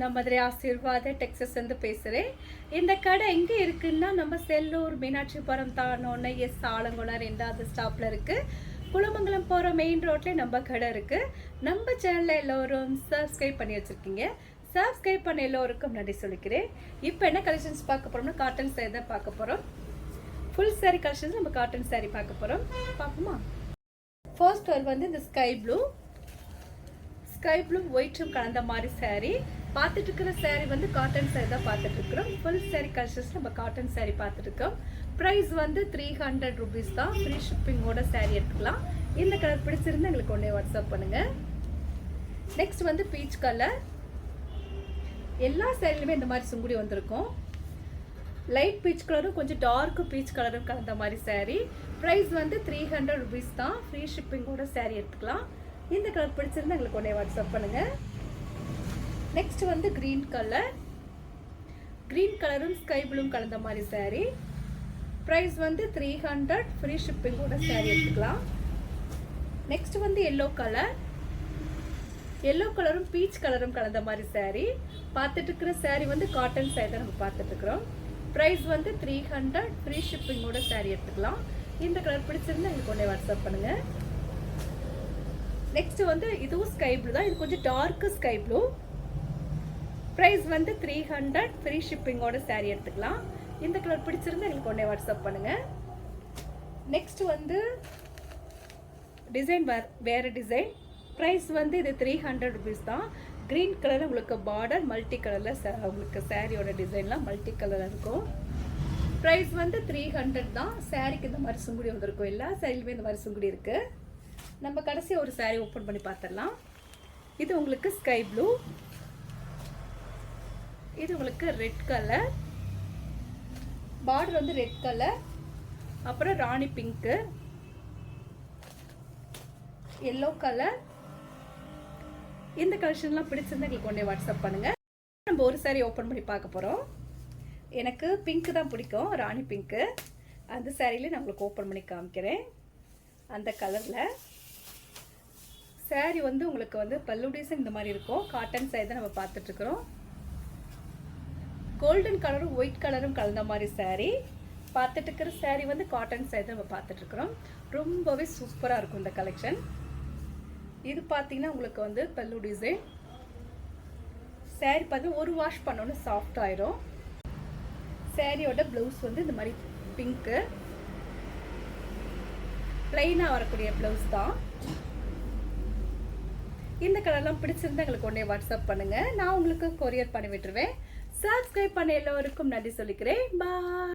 நான் மதுரை ஆசீர்வாத டெக்ஸஸ் வந்து பேசுகிறேன். இந்த கடை எங்கே இருக்குன்னா நம்ம செல்லூர் மீனாட்சிபுரம் தானோன்னு ஆலங்குளம் 2வது ஸ்டாப்பில் இருக்குது. குளமங்கலம் போகிற மெயின் ரோட்லேயே நம்ம கடை இருக்குது. நம்ம சேனலில் எல்லோரும் சப்ஸ்கிரைப் பண்ணி வச்சுருக்கீங்க. சப்ஸ்கிரைப் பண்ண எல்லோருக்கும் நன்றி சொல்லிக்கிறேன். இப்போ என்ன கலெக்ஷன்ஸ் பார்க்க போகிறோம்னா காட்டன் சேரீ தான் பார்க்க போகிறோம். ஃபுல் சாரீ கலெக்ஷன்ஸ் நம்ம காட்டன் சாரீ பார்க்க போகிறோம். பார்ப்போமா? ஃபர்ஸ்ட் வந்து இந்த ஸ்கை ப்ளூ ஒயிட்டும் கலந்த மாதிரி சாரீ பார்த்துட்டு இருக்கிற சாரீ வந்து காட்டன் சாரீ தான் பார்த்துட்டு இருக்கிறோம். ஃபுல் சாரீ கலெக்ஷன்ஸ் நம்ம காட்டன் சாரீ பார்த்துட்டு இருக்கோம். ப்ரைஸ் வந்து 300 rupees தான். ஃப்ரீ ஷிப்பிங்கோட சாரீ எடுத்துக்கலாம். இந்த கலர் பிடிச்சிருந்தா எங்களுக்கு ஒன்றே வாட்ஸ்அப் பண்ணுங்க. நெக்ஸ்ட் வந்து பீச் கலர். எல்லா சாரிலுமே இந்த மாதிரி சுங்குடி வந்திருக்கும். லைட் பீச் கலரும் கொஞ்சம் டார்க் பீச் கலரும் கலந்த மாதிரி சாரீ. ப்ரைஸ் வந்து 300 rupees தான். ஃப்ரீ ஷிப்பிங்கோட சாரீ எடுத்துக்கலாம். இந்த கலர் பிடிச்சிருந்தா எங்களுக்கு ஒன்றே வாட்ஸ்அப் பண்ணுங்க. நெக்ஸ்ட் வந்து கிரீன் கலரும் ஸ்கை ப்ளூவும் கலந்த மாதிரி சாரீ. ப்ரைஸ் வந்து 300. ஃப்ரீ ஷிப்பிங்கோட சாரீ எடுத்துக்கலாம். நெக்ஸ்ட் வந்து எல்லோ கலரும் பீச் கலரும் கலந்த மாதிரி சாரீ. பார்த்துட்டு இருக்கிற சாரீ வந்து காட்டன் சாரீ தான் நம்ம பார்த்துட்டு இருக்கிறோம். ப்ரைஸ் வந்து 300. ஃப்ரீ ஷிப்பிங்கோட சாரீ எடுத்துக்கலாம். இந்த கலர் பிடிச்சிருந்தா எங்களுக்கு ஒன்றே வாட்ஸ்அப் பண்ணுங்க. நெக்ஸ்ட் வந்து இதுவும் ஸ்கை ப்ளூ தான். இது கொஞ்சம் டார்க் ஸ்கை ப்ளூ. ப்ரைஸ் வந்து 300. ஃப்ரீ ஷிப்பிங்கோட சாரீ எடுத்துக்கலாம். இந்த கலர் பிடிச்சிருந்தா எங்களுக்கு ஒன்றே வாட்ஸ்அப் பண்ணுங்க. நெக்ஸ்ட் வந்து டிசைன் வேறு டிசைன். ப்ரைஸ் வந்து இது 300 rupees தான். க்ரீன் கலர் உங்களுக்கு பார்டர் மல்டி கலரில் உங்களுக்கு சாரியோட டிசைன்லாம் மல்டி கலரில் இருக்கும். ப்ரைஸ் வந்து 300 தான். சாரிக்கு இந்த மாதிரி சுங்குடி வந்திருக்கும். எல்லா சாரிலுமே இந்த மாதிரி சுங்குடி இருக்குது. நம்ம கடைசியாக ஒரு சாரீ ஓப்பன் பண்ணி பார்த்துடலாம். இது உங்களுக்கு ஸ்கை ப்ளூ, இது உங்களுக்கு ரெட் கலர், பார்டர் வந்து ரெட் கலர், அப்புறம் ராணி பிங்க்கு, எல்லோ கலர். இந்த கலெக்ஷன்லாம் பிடிச்சிருந்தா எங்களுக்கு ஒன்றே வாட்ஸ்அப் பண்ணுங்கள். நம்ம ஒரு சாரீ ஓப்பன் பண்ணி பார்க்க போகிறோம். எனக்கு பிங்க்கு தான் பிடிக்கும், ராணி பிங்க்கு. அந்த சாரியிலே நான் உங்களுக்கு ஓப்பன் பண்ணி காமிக்கிறேன். அந்த கலரில் சாரீ வந்து உங்களுக்கு வந்து பல்லு டிசைன் இந்த மாதிரி இருக்கும். காட்டன் சாரீ தான் நம்ம பார்த்துட்ருக்குறோம். கோல்டன் கலரும் ஒயிட் கலரும் கலந்த மாதிரி சாரீ. பார்த்துட்டு இருக்கிற சாரீ வந்து காட்டன் சாரீ தான் நம்ம பார்த்துட்ருக்குறோம். ரொம்பவே சூப்பராக இருக்கும் இந்த கலெக்ஷன். இது பார்த்தீங்கன்னா உங்களுக்கு வந்து பல்லு டிசைன். சாரீ பார்த்தீங்கன்னா ஒரு வாஷ் பண்ணோன்னு சாஃப்ட் ஆயிரும். சாரியோட ப்ளவுஸ் வந்து இந்த மாதிரி பிங்க்கு பிளைனாக வரக்கூடிய ப்ளவுஸ் தான். இந்த கலர்லாம் பிடிச்சிருந்தா எங்களுக்கு ஒன்றே வாட்ஸ்அப் பண்ணுங்கள். நான் உங்களுக்கு கொரியர் பண்ணி விட்டுருவேன். சப்ஸ்கிரைப் பண்ண எல்லோருக்கும் நன்றி சொல்லிக்கிறேன். பாய்.